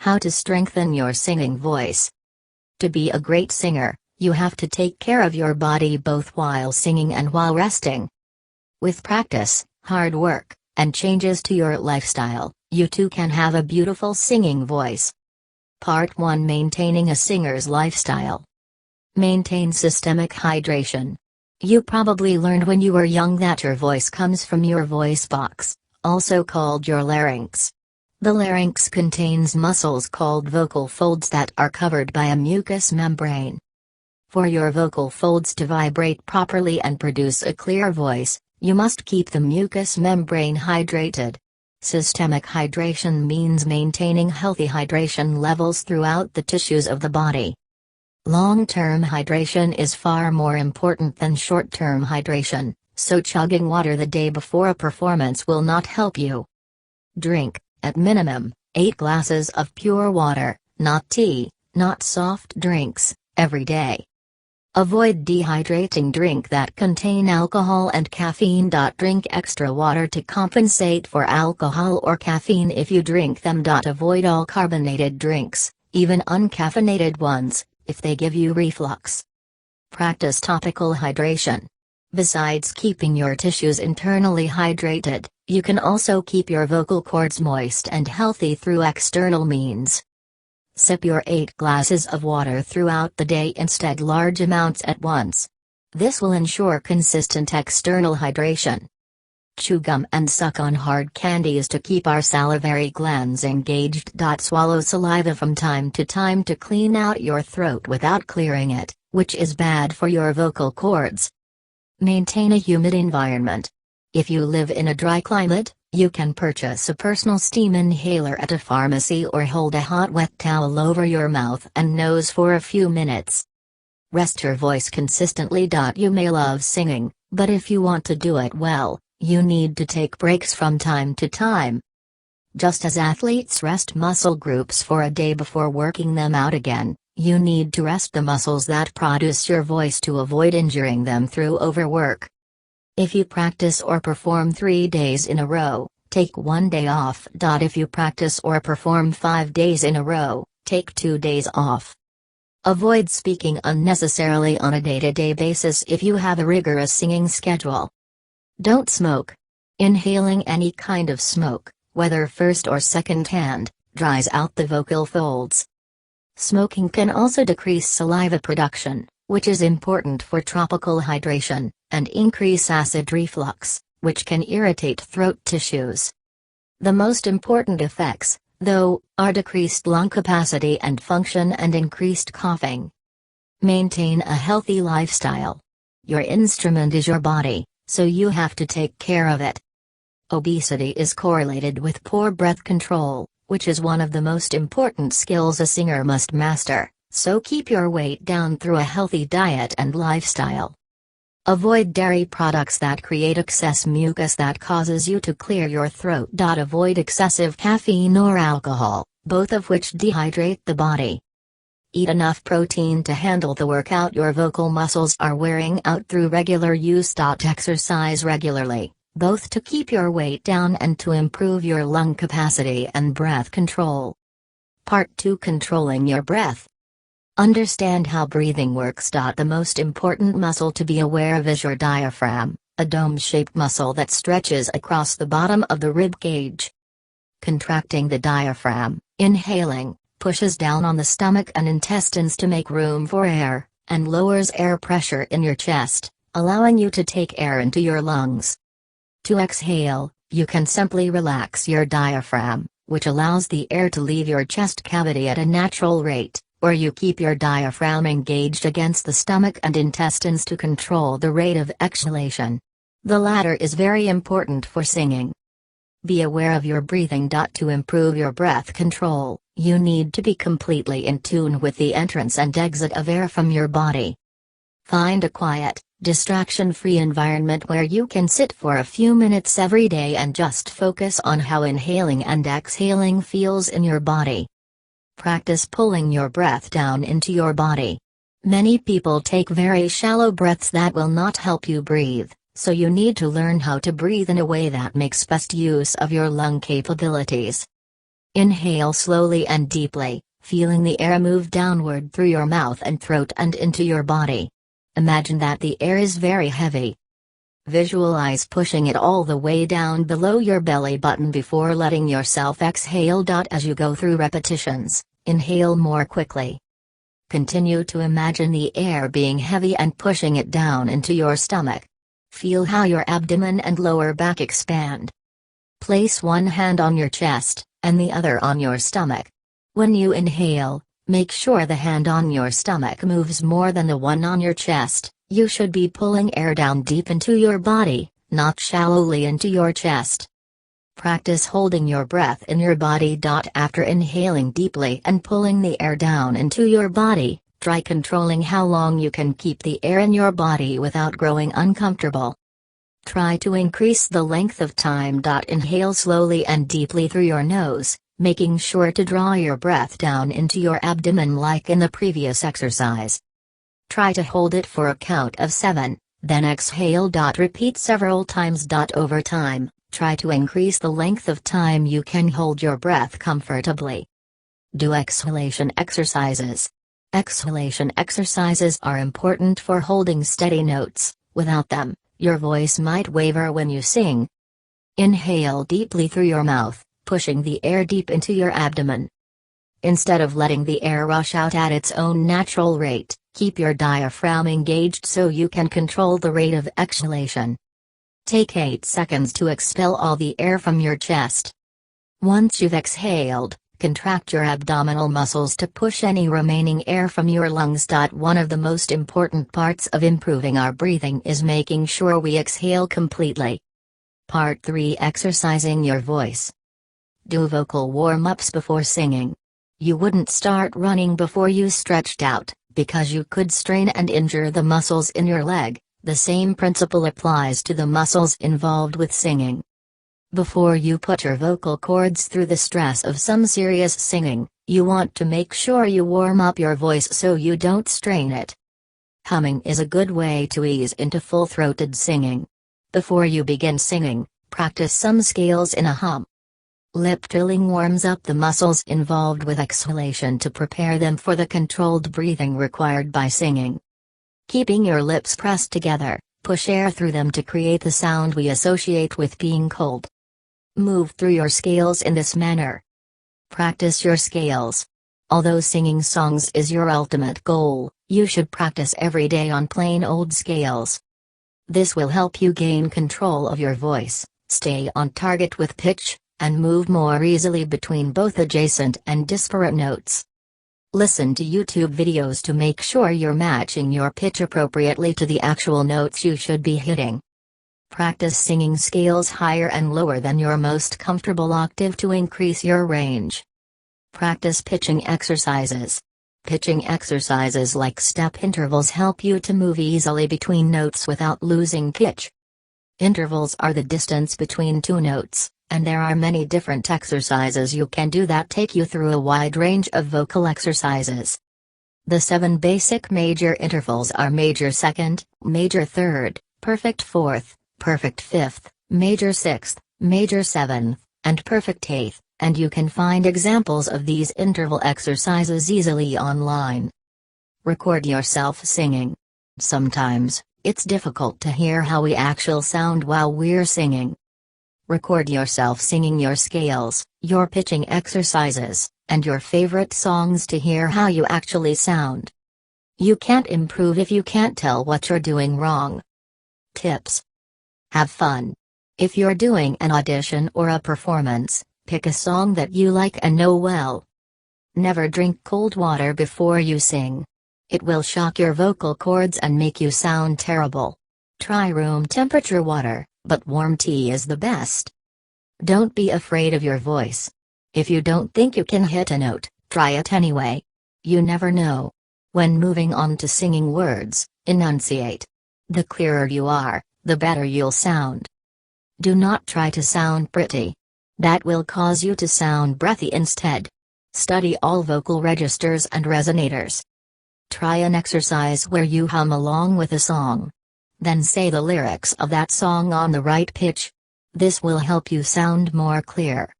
How to strengthen your singing voice. To be a great singer, you have to take care of your body both while singing and while resting. With practice, hard work, and changes to your lifestyle, you too can have a beautiful singing voice. Part 1: Maintaining a singer's lifestyle. Maintain systemic hydration. You probably learned when you were young that your voice comes from your voice box, also called your larynx. The larynx contains muscles called vocal folds that are covered by a mucous membrane. For your vocal folds to vibrate properly and produce a clear voice, you must keep the mucous membrane hydrated. Systemic hydration means maintaining healthy hydration levels throughout the tissues of the body. Long-term hydration is far more important than short-term hydration, so chugging water the day before a performance will not help you. Drink, at minimum, 8 glasses of pure water, not tea, not soft drinks, every day. Avoid dehydrating drink that contain alcohol and caffeine. Drink extra water to compensate for alcohol or caffeine if you drink them. Avoid all carbonated drinks, even uncaffeinated ones, if they give you reflux. Practice topical hydration. Besides keeping your tissues internally hydrated, you can also keep your vocal cords moist and healthy through external means. Sip your 8 glasses of water throughout the day instead large amounts at once. This will ensure consistent external hydration. Chew gum and suck on hard candies to keep our salivary glands engaged. Swallow saliva from time to clean out your throat without clearing it, which is bad for your vocal cords. Maintain a humid environment. If you live in a dry climate, you can purchase a personal steam inhaler at a pharmacy or hold a hot wet towel over your mouth and nose for a few minutes. Rest your voice consistently. You may love singing, but if you want to do it well, you need to take breaks from time to time. Just as athletes rest muscle groups for a day before working them out again, you need to rest the muscles that produce your voice to avoid injuring them through overwork. If you practice or perform 3 days in a row, take 1 day off. If you practice or perform 5 days in a row, take 2 days off. Avoid speaking unnecessarily on a day-to-day basis if you have a rigorous singing schedule. Don't smoke. Inhaling any kind of smoke, whether first or second hand, dries out the vocal folds. Smoking can also decrease saliva production, which is important for tropical hydration, and increase acid reflux, which can irritate throat tissues. The most important effects, though, are decreased lung capacity and function and increased coughing. Maintain a healthy lifestyle. Your instrument is your body, so you have to take care of it. Obesity is correlated with poor breath control, which is one of the most important skills a singer must master, so keep your weight down through a healthy diet and lifestyle. Avoid dairy products that create excess mucus that causes you to clear your throat. Avoid excessive caffeine or alcohol, both of which dehydrate the body. Eat enough protein to handle the workout your vocal muscles are wearing out through regular use. Exercise regularly, both to keep your weight down and to improve your lung capacity and breath control. Part 2: Controlling your breath. Understand how breathing works. The most important muscle to be aware of is your diaphragm, a dome-shaped muscle that stretches across the bottom of the rib cage. Contracting the diaphragm, inhaling, pushes down on the stomach and intestines to make room for air, and lowers air pressure in your chest, allowing you to take air into your lungs. To exhale, you can simply relax your diaphragm, which allows the air to leave your chest cavity at a natural rate, or you keep your diaphragm engaged against the stomach and intestines to control the rate of exhalation. The latter is very important for singing. Be aware of your breathing. To improve your breath control, you need to be completely in tune with the entrance and exit of air from your body. Find a quiet, distraction-free environment where you can sit for a few minutes every day and just focus on how inhaling and exhaling feels in your body. Practice pulling your breath down into your body. Many people take very shallow breaths that will not help you breathe, so you need to learn how to breathe in a way that makes best use of your lung capabilities. Inhale slowly and deeply, feeling the air move downward through your mouth and throat and into your body. Imagine that the air is very heavy. Visualize pushing it all the way down below your belly button before letting yourself exhale. As you go through repetitions, inhale more quickly. Continue to imagine the air being heavy and pushing it down into your stomach. Feel how your abdomen and lower back expand. Place one hand on your chest, and the other on your stomach. When you inhale, make sure the hand on your stomach moves more than the one on your chest. You should be pulling air down deep into your body, not shallowly into your chest. Practice holding your breath in your body. After inhaling deeply and pulling the air down into your body, try controlling how long you can keep the air in your body without growing uncomfortable. Try to increase the length of time. Inhale slowly and deeply through your nose, making sure to draw your breath down into your abdomen like in the previous exercise. Try to hold it for a count of 7, then exhale. Repeat several times. Over time, try to increase the length of time you can hold your breath comfortably. Do exhalation exercises. Exhalation exercises are important for holding steady notes. Without them, your voice might waver when you sing. Inhale deeply through your mouth, pushing the air deep into your abdomen. Instead of letting the air rush out at its own natural rate, keep your diaphragm engaged so you can control the rate of exhalation. Take 8 seconds to expel all the air from your chest. Once you've exhaled, contract your abdominal muscles to push any remaining air from your lungs. One of the most important parts of improving our breathing is making sure we exhale completely. Part 3: Exercising your voice. Do vocal warm-ups before singing. You wouldn't start running before you stretched out, because you could strain and injure the muscles in your leg. The same principle applies to the muscles involved with singing. Before you put your vocal cords through the stress of some serious singing, you want to make sure you warm up your voice so you don't strain it. Humming is a good way to ease into full-throated singing. Before you begin singing, practice some scales in a hum. Lip trilling warms up the muscles involved with exhalation to prepare them for the controlled breathing required by singing. Keeping your lips pressed together, push air through them to create the sound we associate with being cold. Move through your scales in this manner. Practice your scales. Although singing songs is your ultimate goal, you should practice every day on plain old scales. This will help you gain control of your voice, stay on target with pitch, and move more easily between both adjacent and disparate notes. Listen to YouTube videos to make sure you're matching your pitch appropriately to the actual notes you should be hitting. Practice singing scales higher and lower than your most comfortable octave to increase your range. Practice pitching exercises. Pitching exercises like step intervals help you to move easily between notes without losing pitch. Intervals are the distance between two notes, and there are many different exercises you can do that take you through a wide range of vocal exercises. The 7 basic major intervals are major second, major third, perfect fourth, perfect fifth, major sixth, major seventh, and perfect eighth, and you can find examples of these interval exercises easily online. Record yourself singing. Sometimes, it's difficult to hear how we actually sound while we're singing. Record yourself singing your scales, your pitching exercises, and your favorite songs to hear how you actually sound. You can't improve if you can't tell what you're doing wrong. Tips. Have fun. If you're doing an audition or a performance, pick a song that you like and know well. Never drink cold water before you sing. It will shock your vocal cords and make you sound terrible. Try room temperature water, but warm tea is the best. Don't be afraid of your voice. If you don't think you can hit a note, try it anyway. You never know. When moving on to singing words, enunciate. The clearer you are, the better you'll sound. Do not try to sound pretty. That will cause you to sound breathy instead. Study all vocal registers and resonators. Try an exercise where you hum along with a song. Then say the lyrics of that song on the right pitch. This will help you sound more clear.